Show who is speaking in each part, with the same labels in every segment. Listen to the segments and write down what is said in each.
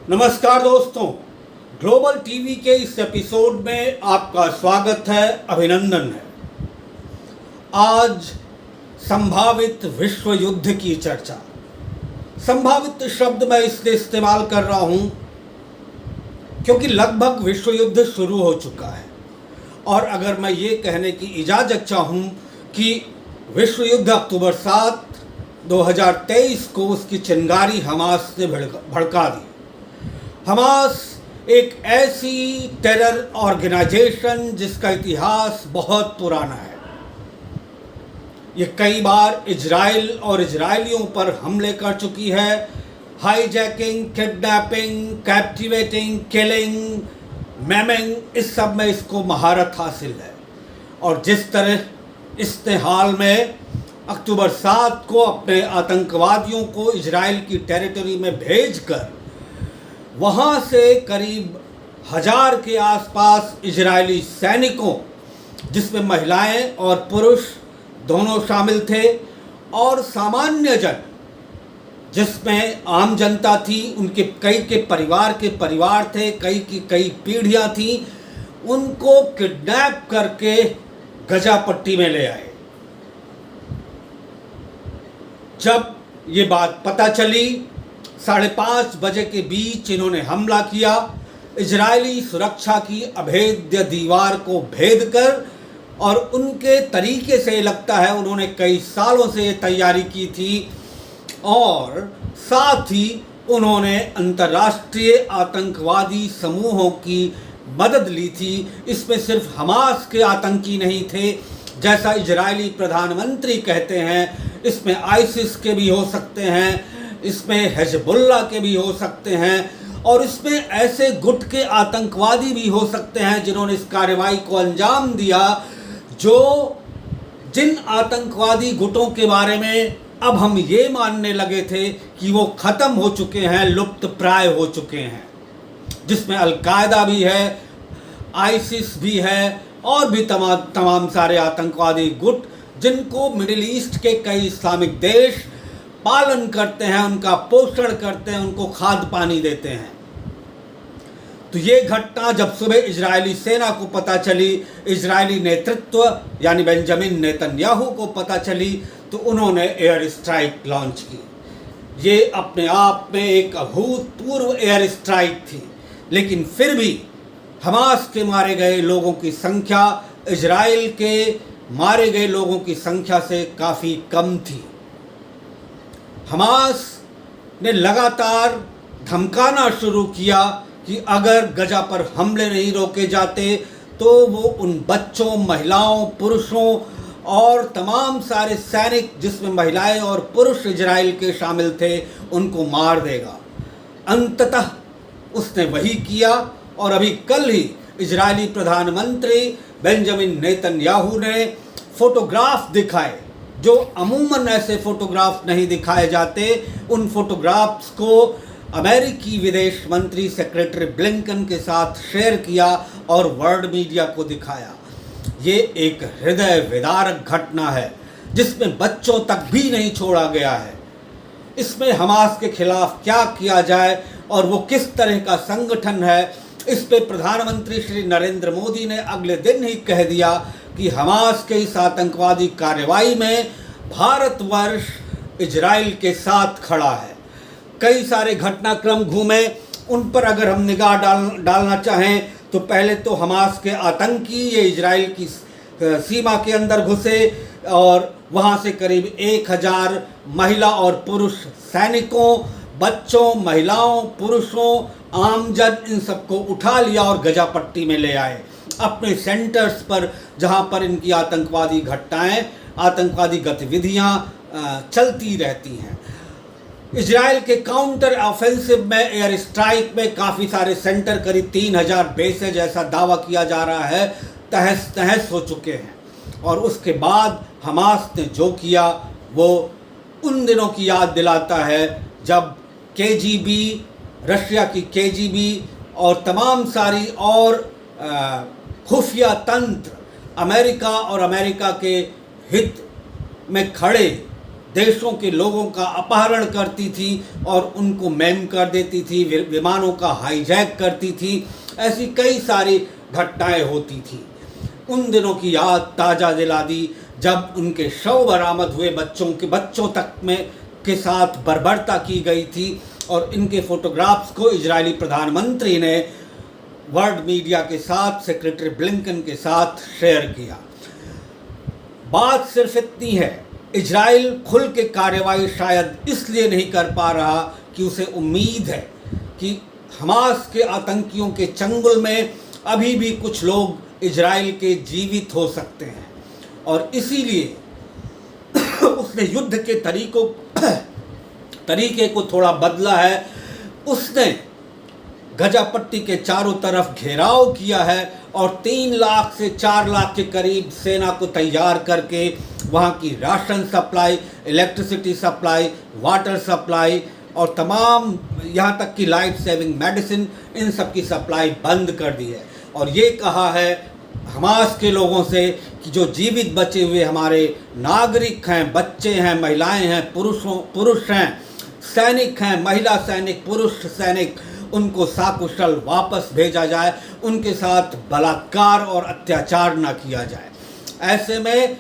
Speaker 1: नमस्कार दोस्तों, global TV के इस एपिसोड में आपका स्वागत है, अभिनंदन है। आज संभावित विश्व युद्ध की चर्चा। संभावित शब्द मैं इसलिए इस्तेमाल कर रहा हूं क्योंकि लगभग विश्व युद्ध शुरू हो चुका है और अगर मैं ये कहने की इजाज़त चाहूं कि विश्व युद्ध अक्टूबर 7, 2023 को उसकी चिंगारी हमास ने भड़का दी। हमास एक ऐसी टेरर ऑर्गेनाइजेशन जिसका इतिहास बहुत पुराना है। ये कई बार इजराइल और इजरायलियों पर हमले कर चुकी है। हाईजैकिंग, किडनैपिंग, कैप्टिवेटिंग, किलिंग, मैमिंग, इस सब में इसको महारत हासिल है। और जिस तरह इसने हाल में अक्टूबर 7 को अपने आतंकवादियों को इजराइल की टेरिटरी में भेजकर वहाँ से करीब 1000 के आसपास इजरायली सैनिकों, जिसमें महिलाएं और पुरुष दोनों शामिल थे, और सामान्य जन जिसमें आम जनता थी, उनके कई के परिवार थे, कई की कई पीढ़ियाँ थीं, उनको किडनैप करके गजा पट्टी में ले आए। जब ये बात पता चली, 5:30 बजे के बीच इन्होंने हमला किया। इजरायली सुरक्षा की अभेद्य दीवार को भेद कर, और उनके तरीके से लगता है उन्होंने कई सालों से तैयारी की थी, और साथ ही उन्होंने अंतर्राष्ट्रीय आतंकवादी समूहों की मदद ली थी। इसमें सिर्फ हमास के आतंकी नहीं थे जैसा इजरायली प्रधानमंत्री कहते हैं, इसमें आईसिस के भी हो सकते हैं, इसमें हिजबुल्लाह के भी हो सकते हैं, और इसमें ऐसे गुट के आतंकवादी भी हो सकते हैं जिन्होंने इस कार्रवाई को अंजाम दिया, जो जिन आतंकवादी गुटों के बारे में अब हम ये मानने लगे थे कि वो ख़त्म हो चुके हैं, लुप्त प्राय हो चुके हैं, जिसमें अलकायदा भी है, आईसिस भी है, और भी तमाम सारे आतंकवादी गुट जिनको मिडिल ईस्ट के कई इस्लामिक देश पालन करते हैं, उनका पोषण करते हैं, उनको खाद पानी देते हैं। तो ये घटना जब सुबह इजरायली सेना को पता चली, इजरायली नेतृत्व यानी बेंजामिन नेतन्याहू को पता चली, तो उन्होंने एयर स्ट्राइक लॉन्च की। ये अपने आप में एक अभूतपूर्व एयर स्ट्राइक थी, लेकिन फिर भी हमास के मारे गए लोगों की संख्या इजराइल के मारे गए लोगों की संख्या से काफ़ी कम थी। हमास ने लगातार धमकाना शुरू किया कि अगर गजा पर हमले नहीं रोके जाते तो वो उन बच्चों, महिलाओं, पुरुषों और तमाम सारे सैनिक, जिसमें महिलाएं और पुरुष इजराइल के शामिल थे, उनको मार देगा। अंततः उसने वही किया, और अभी कल ही इजरायली प्रधानमंत्री बेंजामिन नेतन्याहू ने फोटोग्राफ दिखाए, जो अमूमन ऐसे फोटोग्राफ नहीं दिखाए जाते। उन फोटोग्राफ्स को अमेरिकी विदेश मंत्री सेक्रेटरी ब्लिंकन के साथ शेयर किया और वर्ल्ड मीडिया को दिखाया। ये एक हृदय विदारक घटना है जिसमें बच्चों तक भी नहीं छोड़ा गया है। इसमें हमास के खिलाफ क्या किया जाए और वो किस तरह का संगठन है, इस पे प्रधानमंत्री श्री नरेंद्र मोदी ने अगले दिन ही कह दिया कि हमास के इस आतंकवादी कार्रवाई में भारतवर्ष इजराइल के साथ खड़ा है। कई सारे घटनाक्रम घूमे, उन पर अगर हम निगाह डालना चाहें तो पहले तो हमास के आतंकी ये इजराइल की सीमा के अंदर घुसे और वहाँ से करीब 1000 महिला और पुरुष सैनिकों, बच्चों, महिलाओं, पुरुषों, आमजन, इन सबको उठा लिया और गजा पट्टी में ले आए अपने सेंटर्स पर, जहाँ पर इनकी आतंकवादी घटनाएं, आतंकवादी गतिविधियाँ चलती रहती हैं। इजराइल के काउंटर ऑफेंसिव में, एयर स्ट्राइक में काफ़ी सारे सेंटर, करीब 3000 बेसेज, ऐसा दावा किया जा रहा है, तहस नहस हो चुके हैं। और उसके बाद हमास ने जो किया वो उन दिनों की याद दिलाता है जब केजीबी, रशिया की केजीबी और तमाम सारी और खुफिया तंत्र अमेरिका और अमेरिका के हित में खड़े देशों के लोगों का अपहरण करती थी और उनको मैम कर देती थी, विमानों का हाईजैक करती थी। ऐसी कई सारी घटनाएं होती थी। उन दिनों की याद ताज़ा दिला दी जब उनके शव बरामद हुए, बच्चों तक में के साथ बर्बरता की गई थी और इनके फोटोग्राफ्स को इजरायली प्रधानमंत्री ने वर्ल्ड मीडिया के साथ, सेक्रेटरी ब्लिंकन के साथ शेयर किया। बात सिर्फ इतनी है, इजराइल खुल के कार्रवाई शायद इसलिए नहीं कर पा रहा कि उसे उम्मीद है कि हमास के आतंकियों के चंगुल में अभी भी कुछ लोग इजराइल के जीवित हो सकते हैं, और इसीलिए उसने युद्ध के तरीके को थोड़ा बदला है। उसने गजा पट्टी के चारों तरफ घेराव किया है और 3 लाख से 4 लाख के करीब सेना को तैयार करके वहाँ की ration supply, electricity supply, water supply और तमाम यहाँ तक कि लाइफ सेविंग मेडिसिन, इन सब की सप्लाई बंद कर दी है। और ये कहा है हमास के लोगों से कि जो जीवित बचे हुए हमारे नागरिक हैं, बच्चे हैं, महिलाएं हैं, पुरुष हैं, सैनिक हैं, महिला सैनिक, पुरुष सैनिक, उनको साकुशल वापस भेजा जाए, उनके साथ बलात्कार और अत्याचार न किया जाए। ऐसे में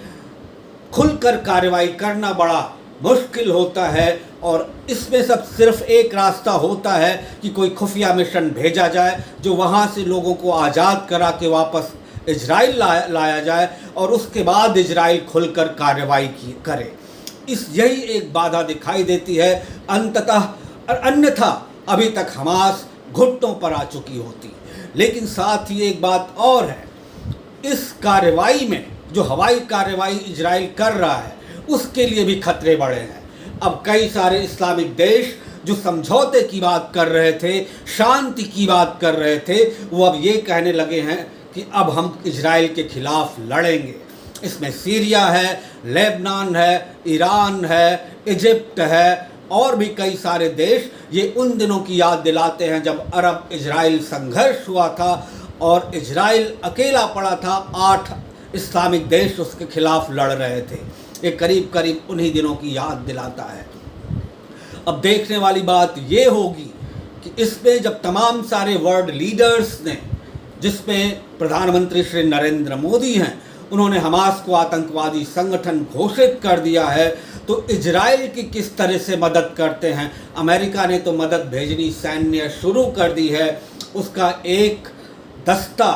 Speaker 1: खुलकर कार्रवाई करना बड़ा मुश्किल होता है और इसमें सब सिर्फ एक रास्ता होता है कि कोई खुफिया मिशन भेजा जाए जो वहाँ से लोगों को आज़ाद करा के वापस इजराइल लाया जाए और उसके बाद इजराइल खुलकर कार्रवाई करे। यही एक बाधा दिखाई देती है अंततः, अन्यथा अभी तक हमास घुटनों पर आ चुकी होती। लेकिन साथ ही एक बात और है, इस कार्रवाई में जो हवाई कार्रवाई इजराइल कर रहा है उसके लिए भी खतरे बढ़े हैं। अब कई सारे इस्लामिक देश जो समझौते की बात कर रहे थे, शांति की बात कर रहे थे, वो अब ये कहने लगे हैं कि अब हम इजराइल के खिलाफ लड़ेंगे। इसमें सीरिया है, लेबनान है, ईरान है, इजिप्ट है और भी कई सारे देश। ये उन दिनों की याद दिलाते हैं जब अरब इजराइल संघर्ष हुआ था और इजराइल अकेला पड़ा था, 8 इस्लामिक देश उसके खिलाफ लड़ रहे थे। ये करीब करीब उन्हीं दिनों की याद दिलाता है। अब देखने वाली बात ये होगी कि इसमें जब तमाम सारे वर्ल्ड लीडर्स ने, जिसमें प्रधानमंत्री श्री नरेंद्र मोदी हैं, उन्होंने हमास को आतंकवादी संगठन घोषित कर दिया है, तो इजराइल की किस तरह से मदद करते हैं। अमेरिका ने तो मदद भेजनी सैन्य शुरू कर दी है। उसका एक दस्ता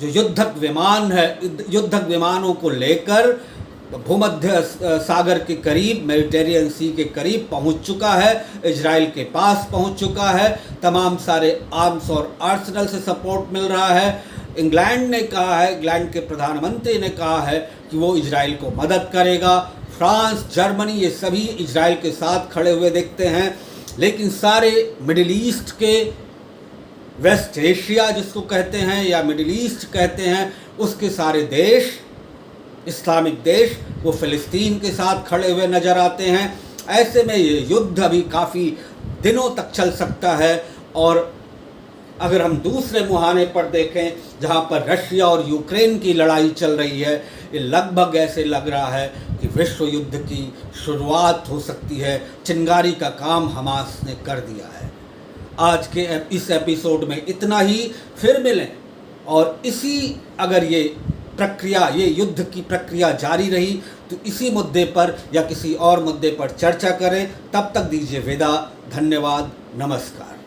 Speaker 1: जो युद्धक विमान है, युद्धक विमानों को लेकर भूमध्य सागर के करीब, मेडिटेरियन सी के करीब पहुंच चुका है, इजराइल के पास पहुंच चुका है। तमाम सारे आर्म्स और आर्सेनल से सपोर्ट मिल रहा है। इंग्लैंड ने कहा है, इंग्लैंड के प्रधानमंत्री ने कहा है कि वो इजराइल को मदद करेगा। फ्रांस, जर्मनी, ये सभी इजराइल के साथ खड़े हुए दिखते हैं। लेकिन सारे मिडिल ईस्ट के, वेस्ट एशिया जिसको कहते हैं या मिडिल ईस्ट कहते हैं, उसके सारे देश, इस्लामिक देश, वो फ़िलिस्तीन के साथ खड़े हुए नज़र आते हैं। ऐसे में ये युद्ध अभी काफ़ी दिनों तक चल सकता है। और अगर हम दूसरे मुहाने पर देखें जहाँ पर रशिया और यूक्रेन की लड़ाई चल रही है, ये लगभग ऐसे लग रहा है कि विश्व युद्ध की शुरुआत हो सकती है। चिंगारी का काम हमास ने कर दिया है। आज के इस एपिसोड में इतना ही, फिर मिलें और इसी, अगर ये प्रक्रिया, ये युद्ध की प्रक्रिया जारी रही तो इसी मुद्दे पर या किसी और मुद्दे पर चर्चा करें। तब तक दीजिए विदा। धन्यवाद, नमस्कार।